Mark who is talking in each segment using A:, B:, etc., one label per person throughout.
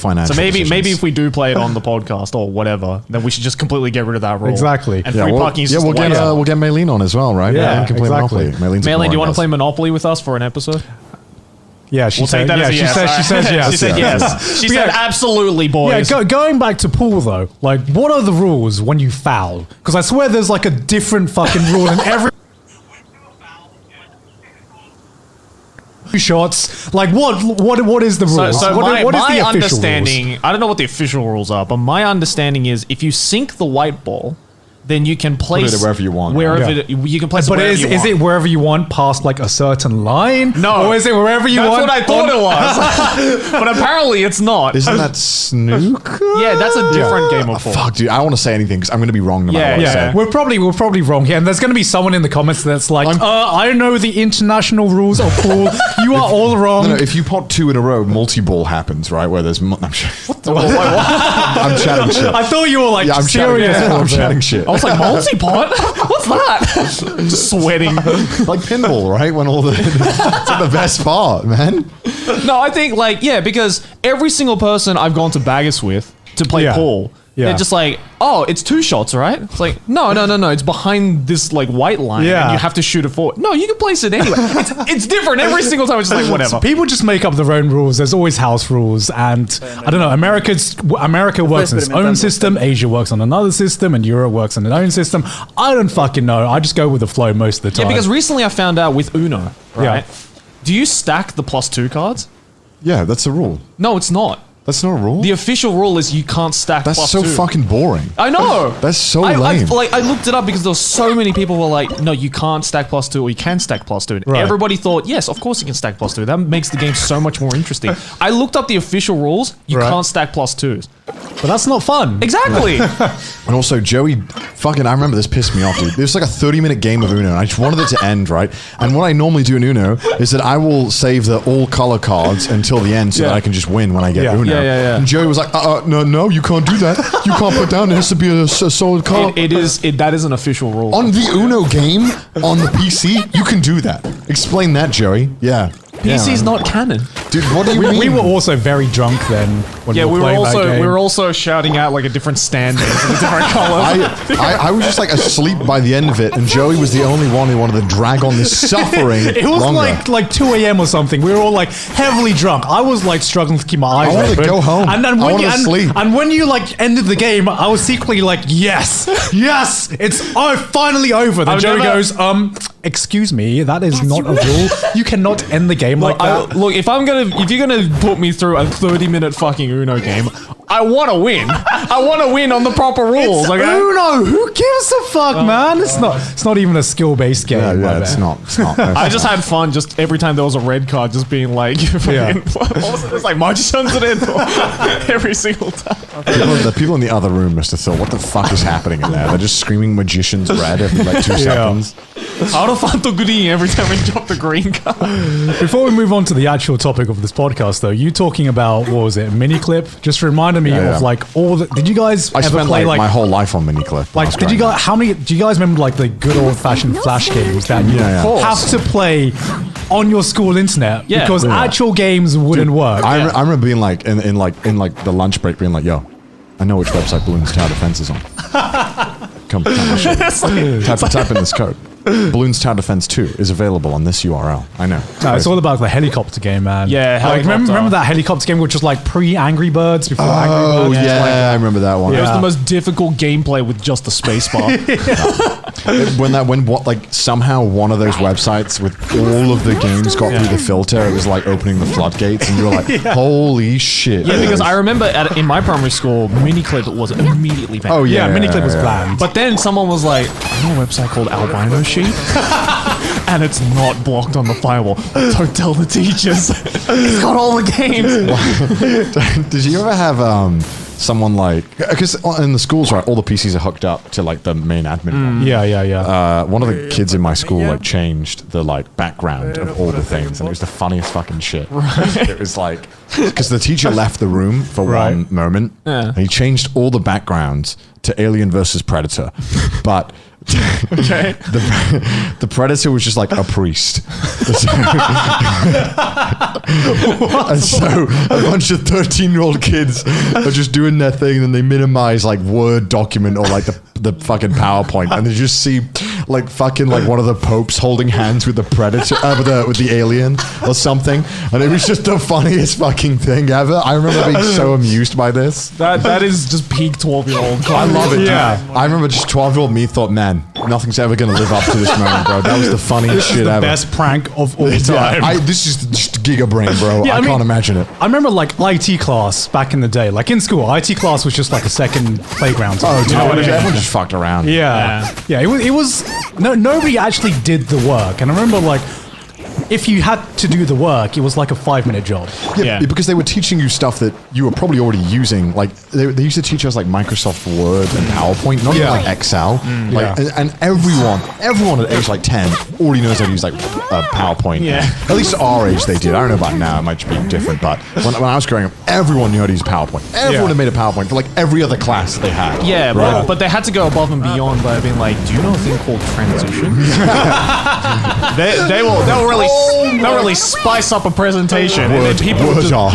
A: financial.
B: So maybe
A: decisions.
B: if we do play it on the podcast or whatever, then we should just completely get rid of that rule.
C: Exactly.
B: And free parking is just
A: we'll get Maylene on as well, right?
C: Yeah,
A: Maylene can play
C: exactly.
A: Monopoly.
B: Maylene, do you want to play Monopoly with us for an episode?
C: Yeah, she
B: We'll
C: said,
B: take that as a
C: she
B: yes.
C: says yes.
B: She said yes. She said absolutely, boys.
C: Yeah, going back to pool though, like, what are the rules when you foul? Because I swear there's like a different fucking rule in every shots. Like, what is the rule?
B: So
C: what is
B: my
C: the official
B: understanding,
C: rules?
B: I don't know what the official rules are, but my understanding is if you sink the white ball, then you can place
A: it wherever you want.
B: Wherever
C: Yeah.
B: you can place it
C: But
B: wherever
C: is
B: you want.
C: it wherever you want past like a certain line?
B: No.
C: Or is it wherever you
B: That's
C: want?
B: what I thought it was. But apparently it's not.
A: Isn't that snooker?
B: Yeah, that's a different game of pool.
A: Fuck, dude. I don't want to say anything because I'm going to be wrong no matter
B: Yeah,
A: what I
B: yeah.
A: say.
C: We're probably wrong here, and there's going to be someone in the comments that's like, I know the international rules of pool. You are all wrong.
A: No, if you pot 2 in a row, multi-ball happens, right? Where there's... I'm chatting shit.
C: I thought you were like
A: Yeah, I'm
C: serious.
A: I'm chatting shit.
B: I was like, multi-pot? What's that? Just sweating.
A: Like pinball, right? When all the... It's like the best part, man.
B: No, I think because every single person I've gone to Baggers with to play
C: Yeah.
B: pool,
C: Yeah.
B: they're just like, oh, it's 2 shots, right? It's like, no, it's behind this like white line,
C: Yeah.
B: and you have to shoot it forward. No, you can place it anywhere. It's different every single time. It's just like whatever.
C: People just make up their own rules. There's always house rules, and I don't know. America works on its own system. Asia works on another system, and Europe works on its own system. I don't fucking know. I just go with the flow most of the time.
B: Yeah, because recently I found out with Uno, right?
C: Yeah.
B: Do you stack the +2 cards?
A: Yeah, that's a rule.
B: No, it's not.
A: That's not a rule?
B: The official rule is you can't stack
A: That's
B: +2.
A: so fucking boring.
B: I know.
A: That's so
B: I
A: lame.
B: looked it up because there were so many people who were like, no, you can't stack +2 or you can stack +2. And
C: Right.
B: everybody thought, yes, of course you can stack +2. That makes the game so much more interesting. I looked up the official rules. You
C: Right.
B: can't stack +2s.
C: but that's not fun.
B: Exactly.
A: And also, Joey, I remember this pissed me off, dude. It was like a 30-minute game of Uno, and I just wanted it to end, right? And what I normally do in Uno is that I will save the all-color cards until the end so that I can just win when I get
C: Yeah.
A: Uno.
B: Yeah.
A: And Joey was like, no, you can't do that. You can't put down, it has to be a solid color.
B: That is an official rule.
A: On the Uno game, on the PC, you can do that. Explain that, Joey. Yeah.
B: PC's not canon.
A: Dude, what do you mean?
C: We were also very drunk then when
B: Yeah,
C: we were playing that game.
B: we were also shouting out like a different standings and a different colors.
A: I was just like asleep by the end of it, and Joey was the only one who wanted to drag on this suffering.
C: It was
A: longer.
C: like 2 a.m. or something. We were all like heavily drunk. I was like struggling to keep my eyes
A: I wanted to
C: open.
A: go home.
C: And then
A: I
C: when
A: wanted to sleep.
C: and when you like ended the game, I was secretly like, yes, it's finally over. Then
B: I've
C: Joey
B: never-
C: goes, excuse me, that is not a rule. You cannot end the game like that.
B: Look, if you're gonna put me through a 30-minute fucking Uno game, I want to win. I want to win on the proper rules. Okay?
C: Uno, who gives a fuck, man? It's not even a skill-based game.
A: Yeah,
C: my
A: it's
C: man.
A: not. It's not.
B: I just had fun just every time there was a red card, just being like, fucking, what was it? It's like magicians it in every single time.
A: The people in the other room must have thought, what the fuck is happening in there? They're just screaming magician's red every like 2 seconds.
B: Out of Fanto green every time we drop the green card.
C: Before we move on to the actual topic of this podcast, though, you talking about, what was it, Miniclip? Just reminded me
A: Yeah.
C: of like all the. Did you guys
A: I
C: ever
A: spent
C: play
A: like my whole life on Miniclip.
C: Like, did you guys? How many? Do you guys remember like the good old fashioned flash games that you
A: Yeah, yeah.
C: have to play on your school internet
B: Yeah.
C: because
A: Yeah.
C: actual games wouldn't work?
A: I remember being like in the lunch break, being like, "Yo, I know which website Balloons Tower Defense is on. Come on, type in this code. Balloons Tower Defense 2 is available on this URL. I know.
C: No, it's all about the helicopter game, man.
B: Yeah,
C: like,
B: helicopter.
C: remember that helicopter game, which was like pre-Angry Birds, before Angry
A: Oh
C: Birds?
A: yeah, I remember that one.
B: It was
C: Yeah.
B: the most difficult gameplay with just a spacebar.
A: When somehow one of those websites with all of the games got through the filter, it was like opening the floodgates, and you were like, "Holy shit!"
B: Yeah, because I remember in my primary school, Miniclip was immediately banned.
A: Oh,
C: Yeah,
A: yeah,
C: Miniclip was
A: yeah.
C: banned.
B: But then someone was like, I know a website called Albino Sheet, and it's not blocked on the firewall. Don't tell the teachers. It's got all the games.
A: Did you ever have someone like, because in the schools, right, all the PCs are hooked up to like the main admin one.
C: Yeah.
A: One of the kids in my school like changed the like background of all the things, and it was the funniest fucking shit. It was like, because the teacher left the room for one moment, and he changed all the backgrounds to Alien versus Predator, but
B: Okay.
A: The Predator was just like a priest. And so a bunch of 13-year-old kids are just doing their thing, and they minimize like Word document or like the fucking PowerPoint, and they just see like fucking like one of the popes holding hands with the Predator, with the alien or something, and it was just the funniest fucking thing ever. I remember being so amused by this.
B: That is just peak 12-year-old.
A: I love it.
C: Yeah.
A: Dude. I remember just 12-year-old me thought, man, nothing's ever gonna live up to this moment, bro. That was the funniest shit ever.
C: Best prank of all time.
A: Yeah, this is just giga brain, bro.
C: Yeah,
A: I can't imagine it.
C: I remember like IT class back in the day. Like in school, IT class was just like a second playground.
A: Oh, dude,
C: You know what I mean?
A: everyone just fucked around.
C: Yeah. It was nobody actually did the work. And I remember like if you had to do the work, it was like a 5-minute job.
B: Yeah.
A: Because they were teaching you stuff that you were probably already using. Like they used to teach us like Microsoft Word and PowerPoint, not even like Excel. Like, and everyone at age like 10 already knows how to use like PowerPoint.
B: Yeah.
A: At least our age they did. I don't know about now; it might just be different. But when I was growing up, everyone knew how to use PowerPoint. Everyone had made a PowerPoint for like every other class they had.
B: Yeah, but they had to go above and beyond by being like, do you know a thing called transition? they'll really spice up a presentation, and then people
A: word
B: just
A: art.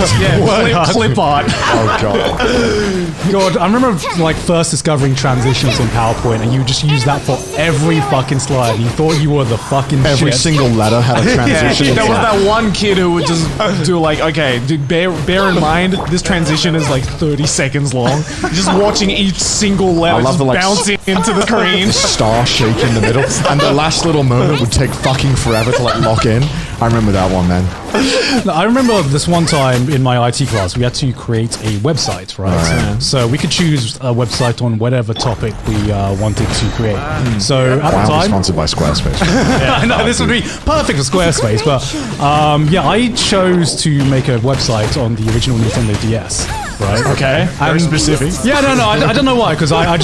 B: clip art.
A: Oh god.
C: God, I remember like first discovering transitions in PowerPoint, and you just use that for every fucking slide. You thought you were the fucking
A: Every
C: shit.
A: single letter had a transition.
B: There was that one kid who would just do like, okay, dude, bear in mind, this transition is like 30 seconds long. Just watching each single letter just bouncing into the screen.
A: Star shake in the middle, and the last little moment would take fucking forever to like lock in. I remember that one, man.
C: No, I remember this one time in my IT class, we had to create a website, right? So we could choose a website on whatever topic we wanted to create. So at the
A: Wildly
C: time,
A: sponsored by Squarespace.
C: I know this would be perfect for Squarespace, but I chose to make a website on the original Nintendo DS. Right.
B: Okay. Very specific.
C: Yeah, no, I don't know why, because I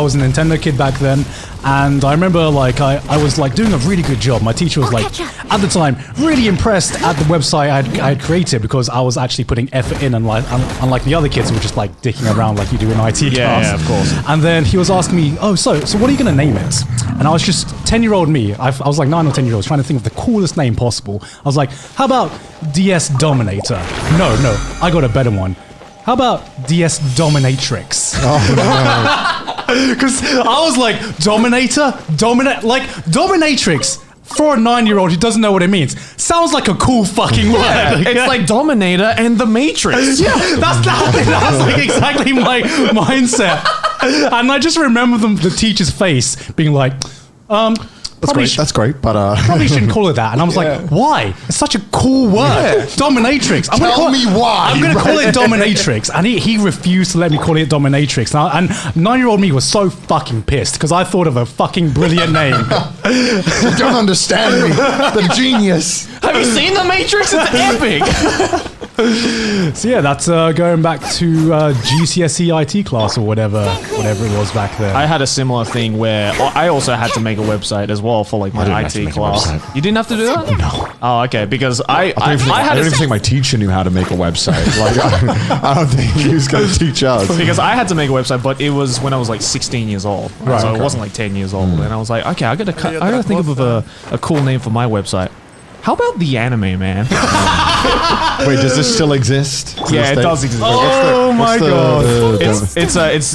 C: was a Nintendo kid back then, and I remember like I was like doing a really good job. My teacher was like, at the time, really impressed at the website I had created, because I was actually putting effort in, and like unlike the other kids who were just like dicking around like you do in IT class.
B: Yeah, of course.
C: And then he was asking me, oh, so what are you gonna name it? And I was just 10-year-old me. I was like 9 or 10 years old, trying to think of the coolest name possible. I was like, how about DS Dominator? No, I got a better one. How about DS Dominatrix? Because I was like, Dominatrix. For a 9-year-old who doesn't know what it means, sounds like a cool fucking word.
B: It's like Dominator and the Matrix.
C: Yeah, that's like exactly my mindset. And I just remember the teacher's face being like,
A: That's great, but
C: probably shouldn't call it that. And I was like, why? It's such a cool word. Dominatrix.
A: Tell me why.
C: I'm going to call it Dominatrix. And he refused to let me call it Dominatrix. And 9-year-old me was so fucking pissed because I thought of a fucking brilliant name.
A: You don't understand me. The genius.
B: Have you seen the Matrix? It's epic.
C: So yeah, that's going back to GCSE IT class or whatever it was back then.
B: I had a similar thing where I also had to make a website as well for like my
A: didn't have to
B: IT
A: make a
B: class.
A: website.
B: You didn't have to do that?
A: No.
B: Oh, okay. Because I
A: I
B: had
A: don't
B: a
A: even think my teacher knew how to make a website. Like, I don't think he was going to teach us.
B: because I had to make a website, but it was when I was like 16 years old,
C: Right,
B: so
C: okay.
B: it wasn't like 10 years old. And I was like, okay, I gotta think of a cool name for my website. How about the Anime Man?
A: Wait, does this still exist?
B: Yeah, it does exist.
C: Oh my god.
B: It's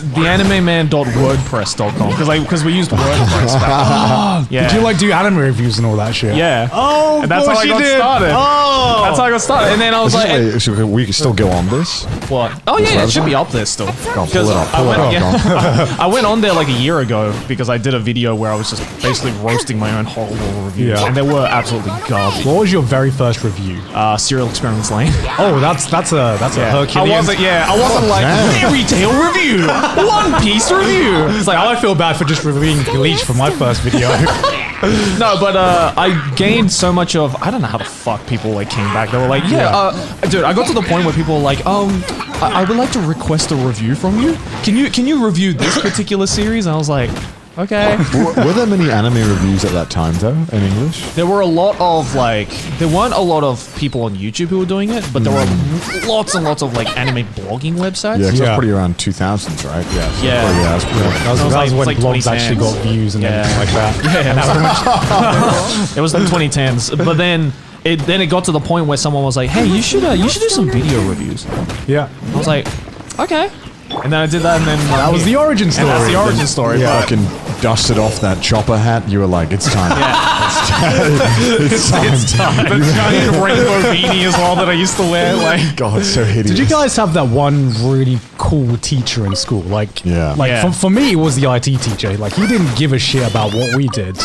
B: theanimeman.wordpress.com because we used WordPress back then. Yeah.
C: Did you like do anime reviews and all that shit?
B: Yeah.
C: Oh,
B: and that's how I got started.
C: Oh.
B: That's how I got started. And then I was like,
A: Wait, so we can still go on this?
B: what? Oh yeah, it should be up there still.
A: Go on, pull it up.
B: I went on there like a year ago because I did a video where I was just basically roasting my own horrible reviews,
C: Yeah.
B: and they were absolutely garbage.
C: What was your very first review?
B: Serial Experiments Lane.
C: Oh, that's a Herculean.
B: I wasn't like fairy tale review, One Piece review.
C: It's like, I feel bad for just reviewing Bleach for my first video.
B: No, but I gained so much of, I don't know how the fuck people like came back. They were like, dude, I got to the point where people were like, I would like to request a review from you. Can you review this particular series? And I was like, okay.
A: Were there many anime reviews at that time though in English?
B: There were a lot of there weren't a lot of people on YouTube who were doing it, but there were lots and lots of like anime blogging websites.
A: Yeah, 'cause
C: Yeah.
A: that's pretty around 2000s, right? Yeah. So
B: Yeah.
A: probably, that's pretty-
C: That was
B: like-
C: when
B: like
C: blogs
B: 2010s.
C: actually got views and everything like that.
B: It was like 2010s, but then it got to the point where someone was like, "Hey, you should do some video reviews."
C: Yeah.
B: I was like, "Okay," and then I did that, and then
C: That was the origin story.
B: And that's the origin story.
A: Yeah.
B: but-
A: Fucking dusted off that chopper hat. You were like, it's time.
B: It's time. The giant rainbow beanie as well that I used to wear. Like,
A: God, so hideous.
C: Did you guys have that one really cool teacher in school? Like,
A: Yeah.
C: like
B: Yeah.
C: For me, it was the IT teacher. Like, he didn't give a shit about what we did.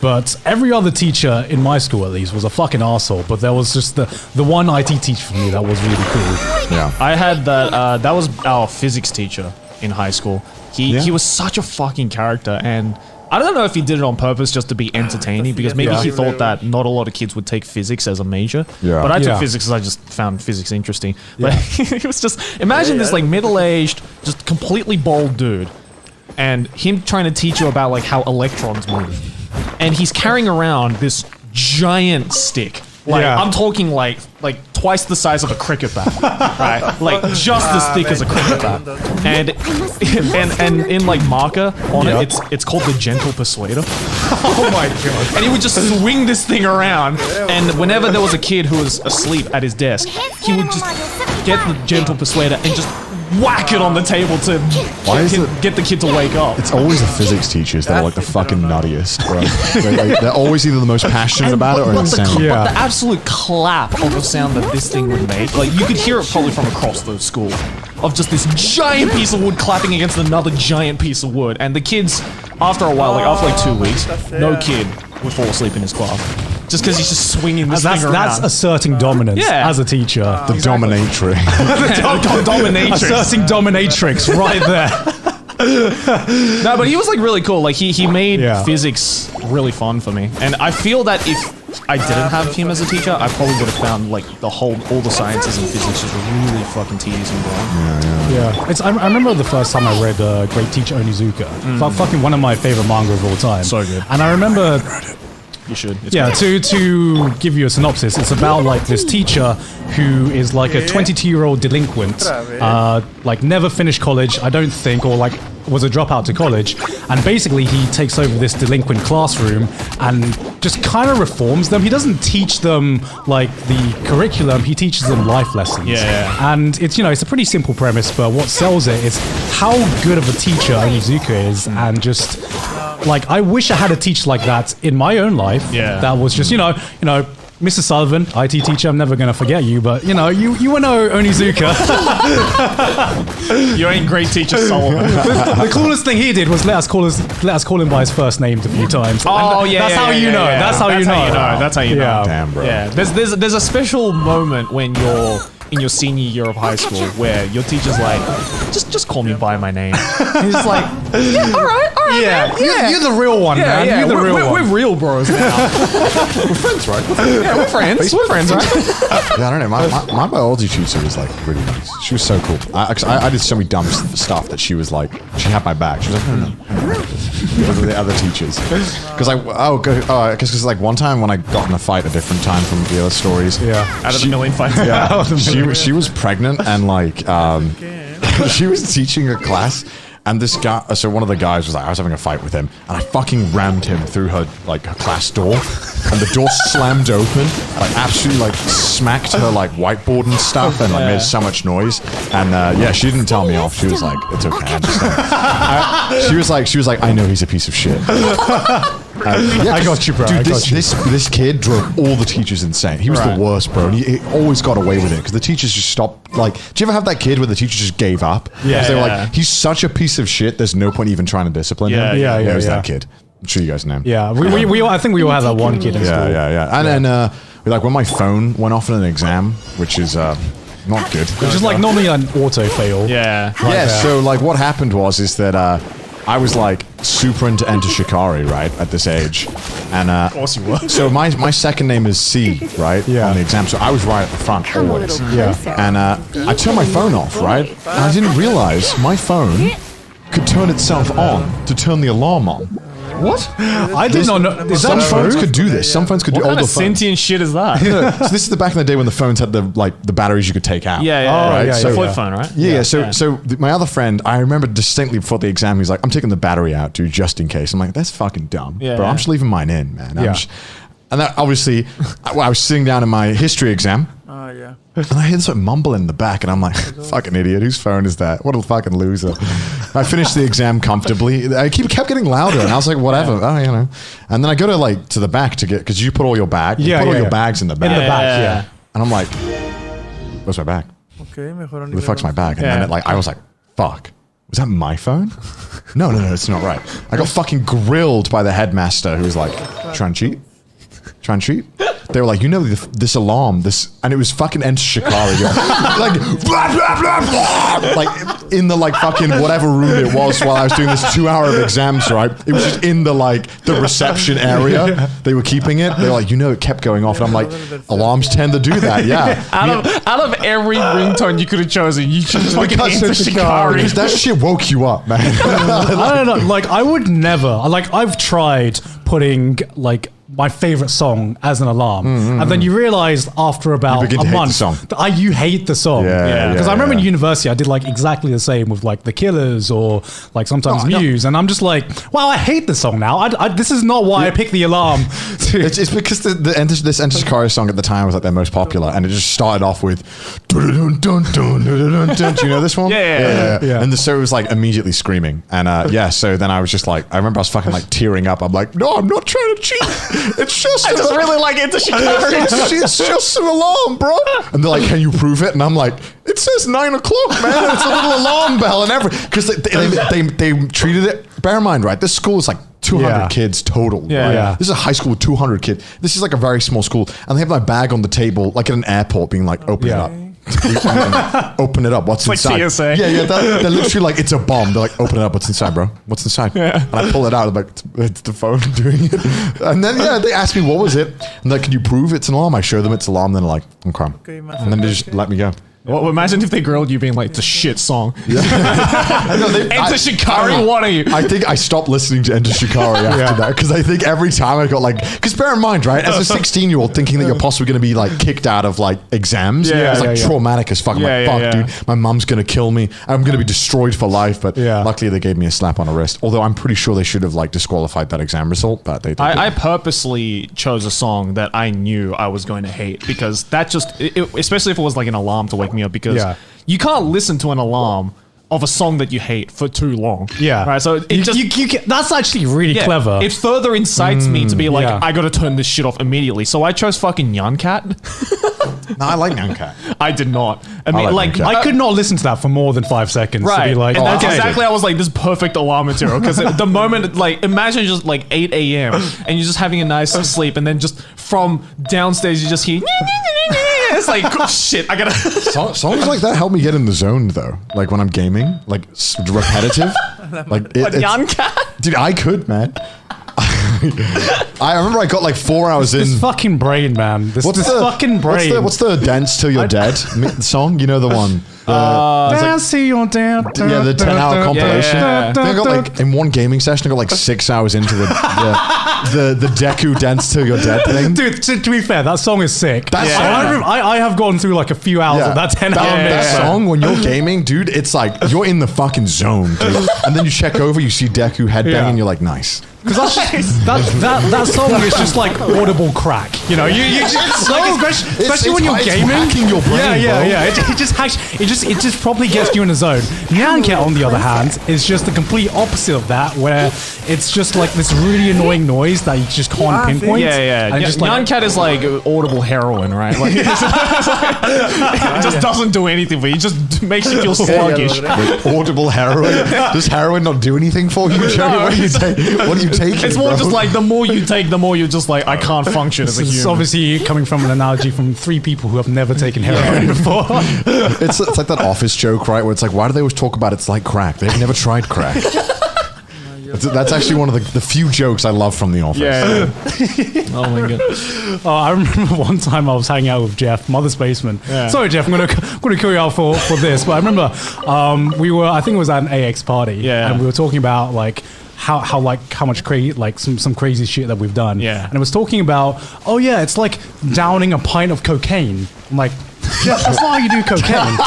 C: But every other teacher in my school, at least, was a fucking arsehole. But there was just the one IT teacher for me that was really cool.
A: Yeah.
B: I had that. That was our physics teacher in high school. He was such a fucking character, and I don't know if he did it on purpose just to be entertaining, because maybe he thought that not a lot of kids would take physics as a major.
A: Yeah.
B: But I took
C: Yeah.
B: physics because I just found physics interesting. But it was just, imagine this like middle-aged, just completely bald dude, and him trying to teach you about like how electrons move, and he's carrying around this giant stick. Like,
C: Yeah.
B: I'm talking like twice the size of a cricket bat, right? Like just as thick as a cricket bat, and in like marker on
C: Yeah.
B: it, it's called the Gentle Persuader. Oh my god! And he would just swing this thing around, and whenever there was a kid who was asleep at his desk, he would just get the Gentle Persuader and just whack it on the table to
A: Why is
B: get the kid to wake up.
A: It's always the physics teachers that are like the fucking nuttiest, bro. They're always either the most passionate about it or
B: But
A: insane.
C: Yeah.
B: the absolute clap of the sound that this thing would make, like you could hear it probably from across the school, of just this giant piece of wood clapping against another giant piece of wood, and the kids, after a while, like after like 2 weeks, no kid would fall asleep in his class, just because he's just swinging this thing around.
C: That's asserting dominance
B: Yeah.
C: as a teacher.
A: The dominatrix.
B: dominatrix.
C: Asserting dominatrix right there.
B: No, but he was like really cool. Like he made
C: Yeah.
B: physics really fun for me, and I feel that if I didn't have him as a teacher, I probably would have found like all the sciences and physics just really fucking tedious and boring.
C: Yeah, I remember the first time I read Great Teacher Onizuka. Fucking one of my favorite manga of all time.
B: So good.
C: And I remember,
B: You should. It's
C: yeah,
B: great.
C: to give you a synopsis, it's about like this teacher who is like a 22-year-old delinquent, like never finished college, I don't think, or like was a dropout to college, and basically he takes over this delinquent classroom and just kind of reforms them. He doesn't teach them like the curriculum, he teaches them life lessons.
B: Yeah.
C: And it's, you know, it's a pretty simple premise, but what sells it is how good of a teacher Onizuka is, and just like I wish I had a teacher like that in my own life.
B: Yeah.
C: That was just, you know, Mr. Sullivan, IT teacher, I'm never gonna forget you, but you know, you know Onizuka.
B: You ain't great teacher, Solomon.
C: The coolest thing he did was let us call him by his first name a few times.
B: Oh
C: And
B: yeah,
C: that's
B: yeah,
C: how
B: yeah,
C: you
B: yeah,
C: know.
B: yeah.
C: That's how you know.
B: That's how you know.
C: Yeah.
A: Damn, bro.
B: Yeah, there's a special moment when you're in your senior year of high school where your teacher's like, just call me by my name. And he's like, yeah, all right,
C: Yeah,
B: man, yeah.
C: You're the real one, man.
B: Yeah,
C: You're the real
B: we're
C: one.
B: real bros now.
A: We're friends, right?
B: Yeah, we're friends. We're friends, right?
A: Yeah, I don't know. My biology teacher was like really nice. She was so cool. I did so many dumb stuff that she was like, she had my back. She was like, no. Those were the other teachers. Because because like one time when I got in a fight a different time from the other stories.
C: Yeah.
B: Out of the million fights.
A: Yeah, she was pregnant and like she was teaching a class. And this guy, so one of the guys was like, I was having a fight with him, and I fucking rammed him through her class door, and the door slammed open, like absolutely like smacked her like whiteboard and stuff, and like made so much noise. And yeah, she didn't tell me off. She was like, it's okay. I understand. She was like, I know he's a piece of shit. Yeah,
C: I got you, bro.
A: Dude,
C: I got you.
A: this kid drove all the teachers insane. He was
B: Right.
A: the worst, bro. And he always got away with it because the teachers just stopped. Like, do you ever have that kid where the teacher just gave up?
C: Yeah.
A: 'Cause they were
B: Yeah.
A: like, he's such a piece of shit. There's no point even trying to discipline
B: Yeah,
A: him.
C: yeah,
A: It was
C: yeah.
A: that kid. I'm sure you guys know him.
C: Yeah, we all, I think we all had that one kid in school.
A: Yeah. And then, like, when my phone went off in an exam, which is not good.
C: Which is like normally an auto fail.
B: Yeah.
A: Yeah, so like what happened is that I was like super into Enter Shikari, right, at this age. And of
B: course you were.
A: So my second name is C, right?
C: Yeah.
A: On the exam. So I was right at the front always.
C: Yeah.
A: And I turned my phone off, right? And I didn't realize my phone could turn itself on to turn the alarm on.
B: What?
C: I did not know. Is
A: Some
C: that
A: phones
C: true?
A: could do this. Some phones could
B: What
A: do
B: kind
A: older
B: of
A: phones.
B: sentient shit is that?
A: So this is the back in the day when the phones had the batteries you could take out.
B: Yeah,
C: Oh,
B: right.
C: yeah,
B: So
C: yeah,
B: flip
C: yeah.
B: phone, right?
A: Yeah. So my other friend, I remember distinctly before the exam, he's like, "I'm taking the battery out, dude, just in case." I'm like, "That's fucking dumb,
B: Yeah,
A: bro.
B: yeah.
A: I'm just leaving mine in, man."
C: Yeah.
A: And that obviously, I was sitting down in my history exam.
D: Oh, yeah.
A: And I hear this like mumble in the back, and I'm like, "Fucking idiot! Whose phone is that? What a fucking loser!" I finished the exam comfortably. I kept getting louder, and I was like, "Whatever, oh, you know." And then I go to the back to get because you put all your bag, you put all your bags in the bag,
C: In the back, yeah.
A: and I'm like, "Where's my bag?
D: Okay, mejor
A: Where the fuck's my bag?" And
B: Yeah.
A: then I was like, "Fuck." Was that my phone? No, it's not right. I got fucking grilled by the headmaster who was like, "Try and cheat? Try and cheat?" They were like, "You know, this alarm, and it was fucking Enter Shikari, like, blah, blah, blah, blah, like in the like fucking whatever room it was while I was doing this 2 hour of exams, right? It was just in the reception area. They were keeping it. They were like, "You know, it kept going off," and I'm like, "Alarms tend to do that, yeah."
B: Out of every ringtone you could have chosen, you chose fucking
A: Because
B: Enter Shikari.
A: Because that shit woke you up, man.
C: I don't know. Like, I would never. Like, I've tried putting like my favorite song as an alarm, and then you realize after about
A: begin
C: a
A: to hate the
C: month
A: song.
C: that you hate the song.
A: Yeah,
C: Because I remember in
A: yeah.
C: university I did like exactly the same with like the Killers or like sometimes
A: Oh, no.
C: Muse, and I'm just like, wow, I hate the song now. This is not why I picked the alarm.
A: It's because this Enter Shikari song at the time was like their most popular, and it just started off with dun dun dun dun dun. Do you know this one?
C: Yeah.
A: And so it was like immediately screaming, and so then I was just like, I remember I was fucking like tearing up. I'm like, "No, I'm not trying to cheat. It's just
B: I just really like Enter Shikari.
A: it's just an alarm, bro." And they're like, "Can you prove it?" And I'm like, "It says 9 o'clock, man. It's a little alarm bell and everything." Because they treated it. Bear in mind, right? This school is like 200
C: Yeah.
A: kids total.
B: Yeah.
A: right?
C: Yeah.
A: This is a high school with 200 kids. This is like a very small school, and they have my bag on the table, like at an airport, being like, "Open it
C: Yeah.
A: up." Open it up. What's
B: like
A: inside?
B: TSA.
A: Yeah. They're literally like, "It's a bomb." They're like, "Open it up. What's inside, bro? What's inside?"
B: Yeah.
A: And I pull it out. I'm like, "It's the phone doing it." And then they ask me, "What was it?" And like, "Can you prove it's an alarm?" I show them it's an alarm. Then they're like, "Okay." And then they just let me go.
B: Well, imagine if they grilled you being like, "It's a shit song."
A: Enter
B: Enter Shikari, what are you?
A: I think I stopped listening to Enter Shikari after that because I think every time I got like, because bear in mind, right, as a 16-year-old thinking that you're possibly going to be like kicked out of like exams,
B: Yeah,
A: it's like
C: yeah.
A: traumatic as fuck. I'm like, fuck, dude, my mum's going to kill me. I'm going to be destroyed for life. But
C: Yeah.
A: luckily they gave me a slap on the wrist. Although I'm pretty sure they should have like disqualified that exam result, but they did.
B: I purposely chose a song that I knew I was going to hate because that just, especially if it was like an alarm to wake me up, because
C: Yeah.
B: you can't listen to an alarm of a song that you hate for too long.
C: Yeah.
B: Right. So it just
C: that's actually really
B: yeah,
C: clever.
B: It further incites me to be like,
C: yeah.
B: I got to turn this shit off immediately. So I chose fucking Nyan Cat.
A: No, I like Nyankat.
B: I did not. I
A: like
B: mean, like,
A: Nyan Cat.
C: I could not listen to that for more than 5 seconds to
B: Right,
C: be like,
B: and that's
C: okay.
B: exactly. I was like, this is perfect alarm material because the moment, like, imagine just like 8 a.m. and you're just having a nice sleep, and then just from downstairs you just hear. It's like, oh, shit. I gotta.
A: Songs like that help me get in the zone though. Like when I'm gaming, like repetitive. Like it's,
B: Nyan Cat.
A: dude, I could, man. I remember I got like 4 hours in.
C: This fucking brain, man. This fucking brain.
A: What's the Dance Till You're Dead song? You know the one?
C: Dance till you're dead.
A: Yeah, the 10-hour compilation.
B: yeah.
A: I think I got like in one gaming session, I got like 6 hours into the Deku Dance Till You're Dead thing.
C: Dude, to be fair, that song is sick.
A: That song-
C: I have gone through like a few hours of that 10 hour
A: that
C: mix.
A: song when you're gaming, dude, it's like you're in the fucking zone, dude. And then you check over, you see Deku headbanging,
C: Yeah.
A: you're like, nice.
C: Because that song is just like audible crack. You know, you just, like, especially when you're
A: it's
C: gaming.
A: hacking your brain,
C: yeah.
A: bro.
C: It just probably gets you in the zone. Nyan Cat, on the other hand, is just the complete opposite of that, where it's just like this really annoying noise that you just can't pinpoint.
B: Yeah.
C: And just
B: Nyan
C: like,
B: Cat is like audible heroin, right? Like, it just doesn't do anything, but it just makes you feel sluggish.
A: Wait, audible heroin? Does heroin not do anything for you, Joey? What do you take? What do you take?
B: It's more just like the more you take, the more you're just like, I can't function as a
C: This is
B: human.
C: obviously coming from an analogy from 3 people who have never taken heroin before.
A: it's like that office joke, right? Where it's like, why do they always talk about it's like crack? They've never tried crack. That's actually one of the few jokes I love from The Office.
B: Yeah. Oh my god.
C: I remember one time I was hanging out with Jeff, Mother's Basement.
B: Yeah.
C: Sorry, Jeff, I'm gonna kill you out for this, but I remember I think it was at an AX party,
B: Yeah.
C: and we were talking about like how much some crazy shit that we've done.
B: Yeah.
C: And it was talking about, oh yeah, it's like downing a pint of cocaine. I'm like, Jeff, that's not how you do cocaine.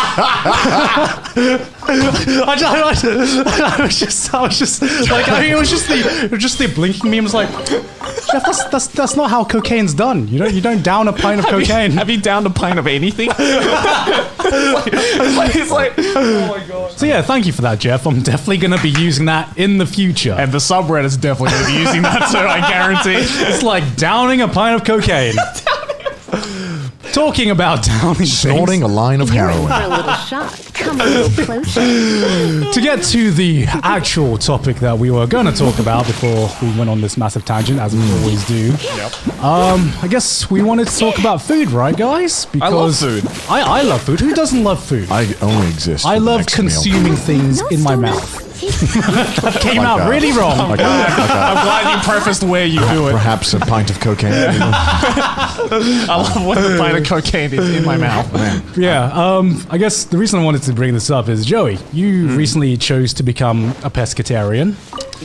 C: I was just like, I mean, it was just the blinking meme. Was like, Jeff, that's not how cocaine's done. You don't down a pint of cocaine.
B: Have you downed a pint of anything? it's like, oh my god.
C: So yeah, thank you for that, Jeff. I'm definitely gonna be using that in the future.
B: And the subreddit's definitely going to be using that too, I guarantee.
C: It's like downing a pint of cocaine. Talking about downing
A: Snorting a line of
D: You're in
A: heroin.
D: for a little shock. Come a little closer.
C: To get to the actual topic that we were going to talk about before we went on this massive tangent, as we always do. I guess we wanted to talk about food, right, guys? Because
B: I love food.
C: I love food. Who doesn't love food?
A: I only exist.
C: I
A: for the
C: love
A: next meal.
C: consuming things
D: Not
C: in my
D: so
C: mouth.
D: much.
C: Came out
A: that.
C: really wrong.
A: Okay.
B: I'm glad you prefaced where you do it.
A: Perhaps a pint of cocaine.
B: I love when the pint of cocaine is in my mouth.
C: Yeah, I guess the reason I wanted to bring this up is, Joey, you recently chose to become a pescatarian.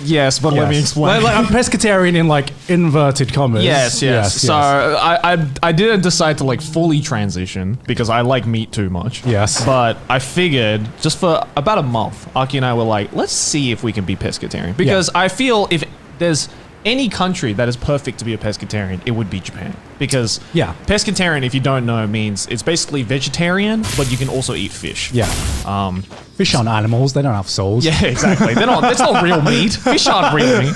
B: Yes, but let me explain.
C: Like, I'm pescatarian in like inverted commas.
B: Yes. So I didn't decide to like fully transition because I like meat too much.
C: Yes.
B: But I figured just for about a month, Aki and I were like, let's see if we can be pescatarian. Because I feel if there's any country that is perfect to be a pescatarian, it would be Japan. Because pescatarian, if you don't know, means it's basically vegetarian, but you can also eat fish.
C: Yeah. Fish aren't animals, they don't have souls.
B: Yeah, exactly. That's not real meat. Fish aren't real meat.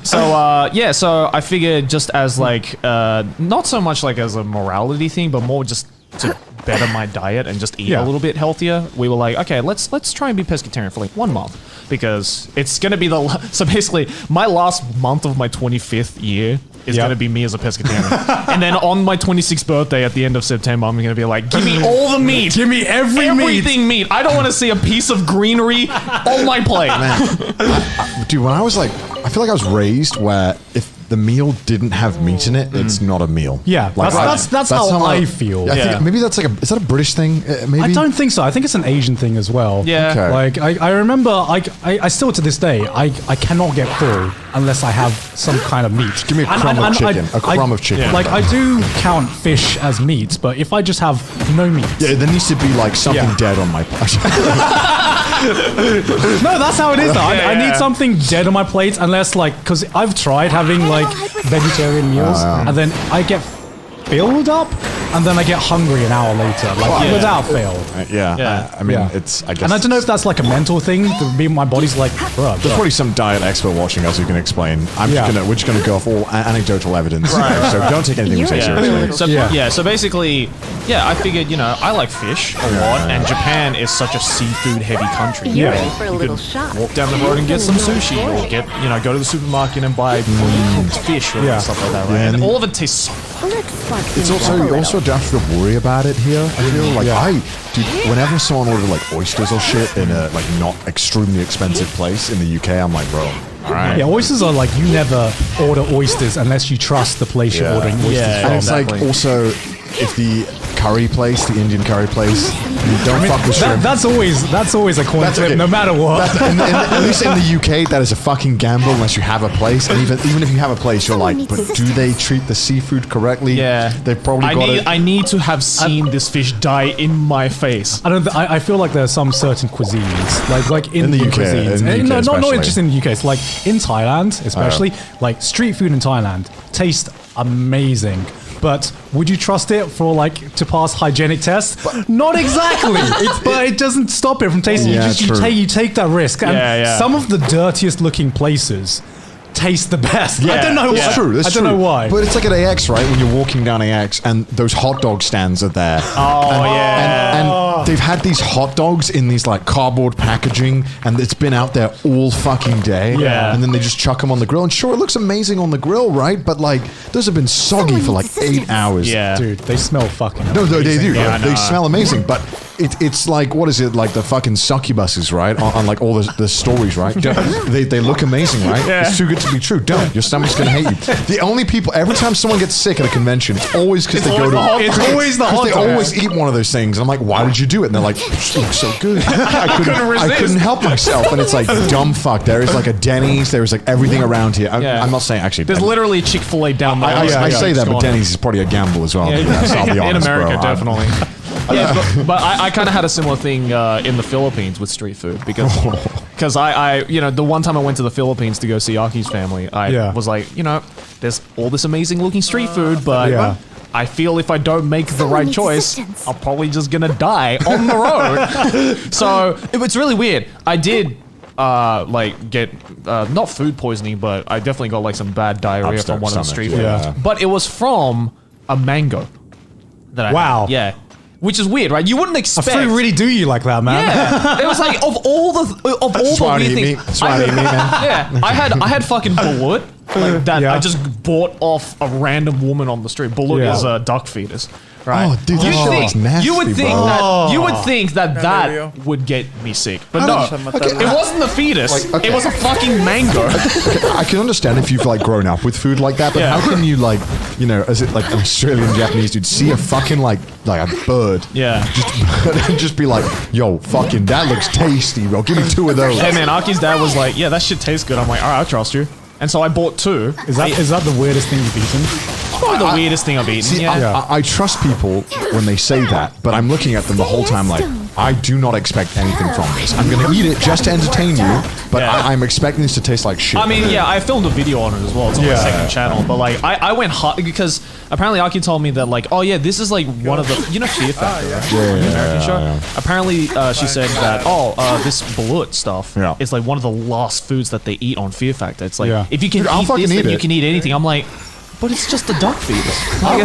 B: So, so I figured just as like, not so much like as a morality thing, but more just to better my diet and just eat a little bit healthier, we were like, okay, let's try and be pescatarian for like 1 month. Because it's going to be so basically, my last month of my 25th year is going to be me as a pescatarian. And then on my 26th birthday at the end of September, I'm going to be like, give me all the meat.
C: Give me
B: everything meat. I don't want to see a piece of greenery on my plate.
A: Dude, when I was like, I feel like I was raised where if the meal didn't have meat in it, it's not a meal.
C: Yeah,
A: Like,
C: that's how I feel.
A: I think maybe that's like is that a British thing? Maybe
C: I don't think so. I think it's an Asian thing as well.
B: Yeah.
A: Okay.
C: Like, I remember, I still to this day, I cannot get full unless I have some kind of meat.
A: Give me a crumb of chicken. A crumb of chicken.
C: Like, I do count fish as meat, but if I just have no meat.
A: Yeah, there needs to be like something dead on my
C: No, that's how it is though. I need something dead on my plate unless like, because I've tried having like vegetarian meals and then I get filled up and then I get hungry an hour later, like without fail.
A: I mean, it's, I guess.
C: And I don't know if that's like a mental thing. My body's like, bruh.
A: There's probably some diet expert watching us who can explain. We're just gonna go off all anecdotal evidence.
B: Right.
A: So don't take anything we say seriously.
B: So basically, I figured, I like fish a lot, and Japan is such a seafood-heavy country.
D: You're in for a little shock.
B: Walk down the road and get some sushi, or go to the supermarket and buy cooked fish or stuff like that. Right? And all of it tastes so.
D: Let's spark
A: It's
D: things
A: also
D: up a
A: you
D: little.
A: also don't have to worry about it here. I feel like whenever someone orders like oysters or shit in a like not extremely expensive place in the UK, I'm like, bro, all right.
C: Yeah, oysters are like, you never order oysters unless you trust the place you're ordering oysters from.
A: And it's like also if the Indian curry place, you don't fuck with shrimp.
C: That's always a coin flip, no matter what.
A: At least in the UK, that is a fucking gamble unless you have a place. And even if you have a place, you're like, but do they treat the seafood correctly?
B: Yeah,
A: they've probably got it.
B: I need to have seen this fish die in my face.
C: I feel like there are some certain cuisines, like
A: In the
C: Indian
A: UK,
C: cuisines.
A: in the UK
C: not
A: especially.
C: just in the UK. It's like in Thailand, especially, like street food in Thailand tastes amazing. But would you trust it for like to pass hygienic tests? Not exactly. But it doesn't stop it from tasting.
A: Yeah,
C: You take that risk. And some of the dirtiest looking places taste the best. I don't know.
A: It's true.
C: I don't know why.
A: But it's like at AX, right? When you're walking down AX and those hot dog stands are there.
B: Oh,
A: And they've had these hot dogs in these like cardboard packaging, and it's been out there all fucking day.
B: Yeah.
A: And then they just chuck them on the grill, and sure, it looks amazing on the grill, right? But like, those have been soggy for like 8 hours.
B: Yeah.
C: Dude, they smell fucking
A: No, they do.
B: Yeah, I
A: They
B: know.
A: smell amazing, but it's like, what is it, like the fucking succubuses, right? On like all the stories, right? They look amazing, right?
B: Yeah.
A: It's too good to be true. Don't. Your stomach's gonna hate you. The only people, every time someone gets sick at a convention, it's always because they go to.
C: It's always the hot
A: They
C: dog.
A: always eat one of those things. And I'm like, why did you do it? And they're like, it just looks so good.
B: couldn't
A: I
B: resist.
A: couldn't help myself. And it's like, dumb fuck. There is like a Denny's. There is like everything around here.
B: Yeah.
A: I'm not saying actually.
B: There's literally a Chick-fil-A down there.
A: I say that, but
B: Gone.
A: Denny's is probably a gamble as well.
B: Yeah,
A: Yes, I'll be
B: in
A: honest,
B: America,
A: bro.
B: definitely. Yeah, but I kind of had a similar thing in the Philippines with street food because I the one time I went to the Philippines to go see Aki's family, I was like, there's all this amazing looking street food, but I feel if I don't make the right
D: needs
B: choice,
D: assistance.
B: I'm probably just gonna die on the road. So it's really weird. I did get not food poisoning, but I definitely got like some bad diarrhea
A: Upset
B: from one of the
A: stomach,
B: street food.
A: yeah.
B: But it was from a mango. That I
C: Wow.
B: had. Yeah. Which is weird, right? You wouldn't
C: I
B: expect.
C: feel really do you like that, man.
B: Yeah. It was like of all the
A: why I
B: weird
A: eat meat.
B: things.
A: That's why I eat meat, man.
B: Yeah. I had fucking balut like that
C: Yeah.
B: I just bought off a random woman on the street. Balut
C: Yeah.
B: is a duck fetus. Right.
A: Oh, dude, that
B: You'd
A: shit
B: think-
A: looks nasty,
B: you would think
A: bro.
B: that you would think that
E: Canario.
B: that would get me sick, but no,
A: Okay,
B: it wasn't the fetus.
A: Like, okay.
B: It was a fucking mango.
A: I can understand if you've like grown up with food like that, but
B: Yeah.
A: how can you like, as it like an Australian Japanese dude see a fucking like a bird,
B: Yeah.
A: and just be like, yo, fucking that looks tasty, bro. Give me 2 of those.
B: Hey man, Aki's dad was like, yeah, that shit tastes good. I'm like, all right, I trust you. And so I bought 2.
C: Is that the weirdest thing you've eaten?
B: Probably the weirdest thing I've eaten.
A: See,
B: yeah.
A: I trust people when they say that, but I'm looking at them the whole time like, I do not expect anything from this. I'm going to eat it just to entertain you, but
B: Yeah.
A: I'm expecting this to taste like shit.
B: I mean, yeah, I filmed a video on it as well. It's on my second channel. But like, I went hot because apparently Aki told me that like, oh yeah, this is like one of the Fear Factor, right?
A: Yeah,
B: The American
A: yeah,
B: show.
A: yeah.
B: Apparently, she said that this balut stuff
A: Yeah.
B: is like one of the last foods that they eat on Fear Factor. It's like
C: Yeah.
B: if you can
A: Dude, I'll
B: eat
A: fucking
B: this,
A: eat
B: then you
A: it.
B: can eat anything. I'm like, but it's just a duck fetus. Like,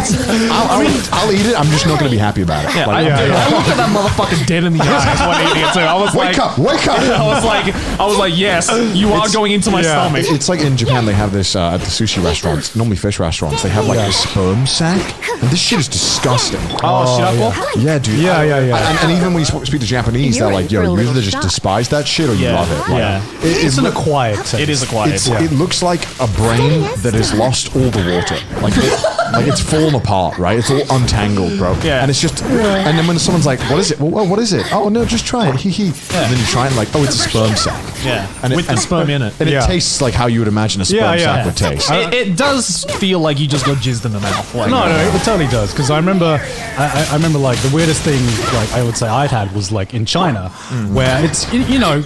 A: I'll eat it. I'm just not going to be happy about it.
B: yeah,
A: Like,
B: I looked at that motherfucker dead in the eyes when eating it too. I was
A: wake
B: like,
A: up, wake up.
B: I was like, yes, you are going into my stomach.
A: It's like in Japan, they have this at the sushi restaurants, normally fish restaurants. They have like a sperm sack, and this shit is disgusting.
B: Oh, shit,
A: Yeah, dude.
C: Yeah, yeah.
A: And even when you speak to Japanese, they're
D: You're
A: like,
D: in
A: yo,
D: for a
A: you
D: little
A: either just
D: shock.
A: despise that shit or you
B: Yeah,
A: love it. Like,
B: yeah.
C: It's an acquired taste.
B: It is acquired.
A: It looks like a brain that has lost all the water. Like it's fallen apart, right? It's all untangled, bro.
B: Yeah.
A: And it's just, and then when someone's like, what is it? Well, what is it? Oh, no, just try it. Hee hee. And then you try it and like, oh, it's a sperm sack.
B: Yeah,
A: And
B: with the sperm in it.
A: And
C: Yeah.
A: it tastes like how you would imagine a sperm
C: Yeah, yeah.
A: sack would taste.
B: It does feel like you just got jizzed in the mouth. Like,
C: No, it totally does. Because I remember, I remember like the weirdest thing, like I would say I'd had was like in China, where it's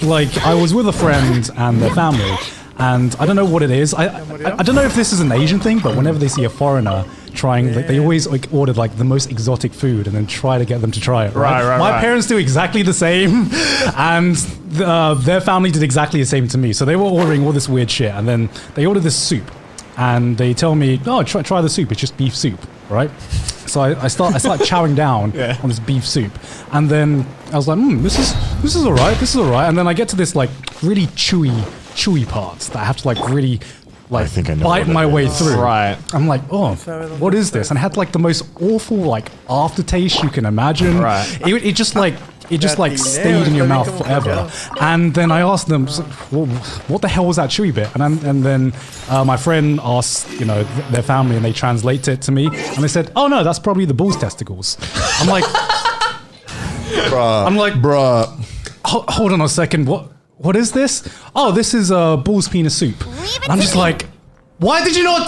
C: like I was with a friend and their family, and I don't know what it is. I don't know if this is an Asian thing, but whenever they see a foreigner trying, like, they always like ordered like the most exotic food and then try to get them to try it. Right. My parents do exactly the same, and their family did exactly the same to me. So they were ordering all this weird shit, and then they ordered this soup. And they tell me, "Oh, try the soup. It's just beef soup, right?" So I start chowing down on this beef soup, and then I was like, "This is all right. This is all right." And then I get to this like really chewy parts that I have to like really like
A: I think I know
C: bite
A: what
C: my
A: it
C: way
A: is.
C: through.
B: Right.
C: I'm like, "Oh, what is this?" And it had like the most awful like aftertaste you can imagine.
B: Right.
C: It just like. It just like stayed in your mouth forever. And then I asked them, well, what the hell was that chewy bit? And then my friend asked, their family, and they translate it to me. And they said, oh no, that's probably the bull's testicles. I'm like,
A: Bruh.
C: hold on a second. What is this? Oh, this is bull's penis soup. And I'm just like, why did you not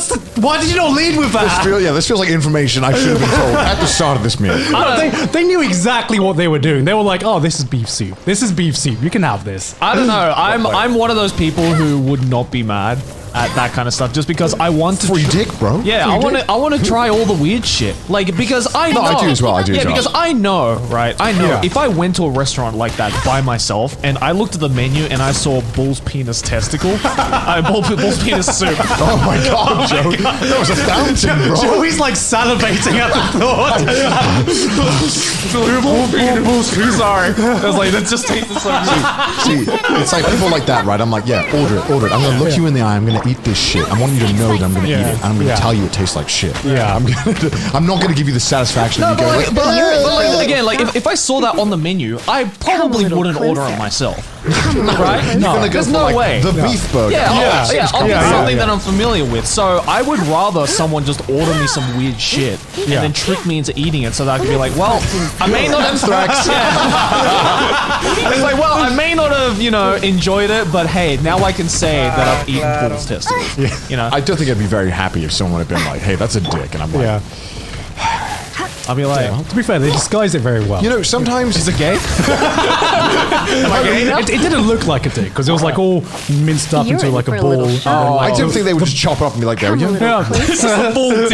C: lead with that?
A: This feels like information I should have been told at the start of this meal.
C: They knew exactly what they were doing. They were like, "Oh, this is beef soup. This is beef soup. You can have this."
B: I don't know. I'm one of those people who would not be mad at that kind of stuff, just because I want to.
A: Free dick, bro.
B: Yeah,
A: Free
B: I want to try all the weird shit. Like, because I know.
A: I do as well. I do
B: Yeah,
A: as well.
B: because I know, right? I know
C: Yeah.
B: if I went to a restaurant like that by myself and I looked at the menu and I saw bull's penis testicle, bull's penis soup.
A: Oh my god, Joe. That was a fountain, bro.
C: Joey's like salivating at the thought.
B: Sorry. I was like, that just tasted so good.
A: See, it's like people like that, right? I'm like, yeah, order it, order it. I'm gonna look you in the eye. I'm gonna eat this shit. I want you to know that I'm gonna eat it. And I'm gonna tell you it tastes like shit.
C: Yeah.
A: I'm not gonna give you the satisfaction of you going,
B: But like, again, like if I saw that on the menu, I probably
D: little
B: wouldn't order
D: closer.
B: it myself.
D: Come a little
B: Right?
D: closer.
A: you're gonna go
B: There's
A: for
B: no
A: like
B: way.
A: the beef burger.
B: Yeah, I'll get something
C: yeah.
B: that I'm familiar with. So I would rather someone just order me some weird shit and then trick me into eating it so that I can be like, well, I may not have It's like, well, I may not have, enjoyed it, but hey, now I can say that I've eaten bull's testicles. You know,
A: I don't think I'd be very happy if someone had been like, hey, that's a dick. And I'm like,
C: Yeah.
B: I'll be like,
C: To be fair, they disguise it very well.
A: Sometimes
B: is it gay? Am I gay now?
C: It didn't look like a dick because it was like all minced up
D: You're
C: into
D: in
C: like
D: for
C: a
D: a
C: ball.
D: little shock.
A: I didn't think they would just chop it up and be like, there we
D: Come a
A: go.
D: little
C: Yeah.
D: closer.
B: Full dick.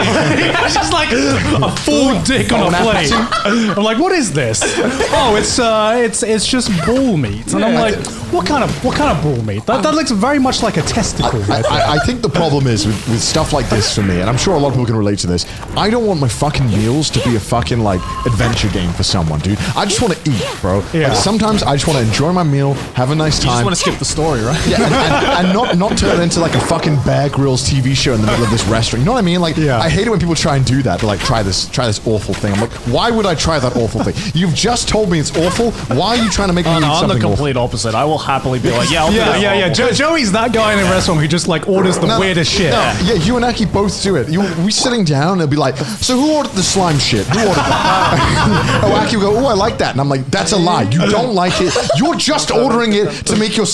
C: It's just like a full dick on a plate. I'm like, what is this? Oh, it's just bull meat, and I'm like, what kind of bull meat? That looks very much like a testicle.
A: I think the problem is with stuff like this for me, and I'm sure a lot of people can relate to this. I don't want my fucking meals to be a fucking like adventure game for someone, dude. I just want to eat, bro.
C: Yeah.
A: Like, sometimes I just want to enjoy my meal, have a nice
B: You just
A: time.
B: want to skip the story, right?
A: Yeah, and not turn it into like a fucking Bear Grylls TV show in the middle of this restaurant. You know what I mean? Like,
C: Yeah.
A: I hate it when people try and do that. They're like, try this awful thing. I'm like, why would I try that awful thing? You've just told me it's awful. Why are you trying to make me eat
B: No, I'm
A: something
B: the
A: awful?
B: complete opposite. I will happily be like, yeah, I'll do that.
C: Yeah. Joey's that guy in a restaurant who just like orders the weirdest shit.
A: No, yeah, you and Aki both do it. We sitting down and it'll be like, so who ordered the slime shit? Who ordered that? Oh, Aki will go, oh, I like that. And I'm like, that's a lie. You don't like it. You're just ordering it to make yourself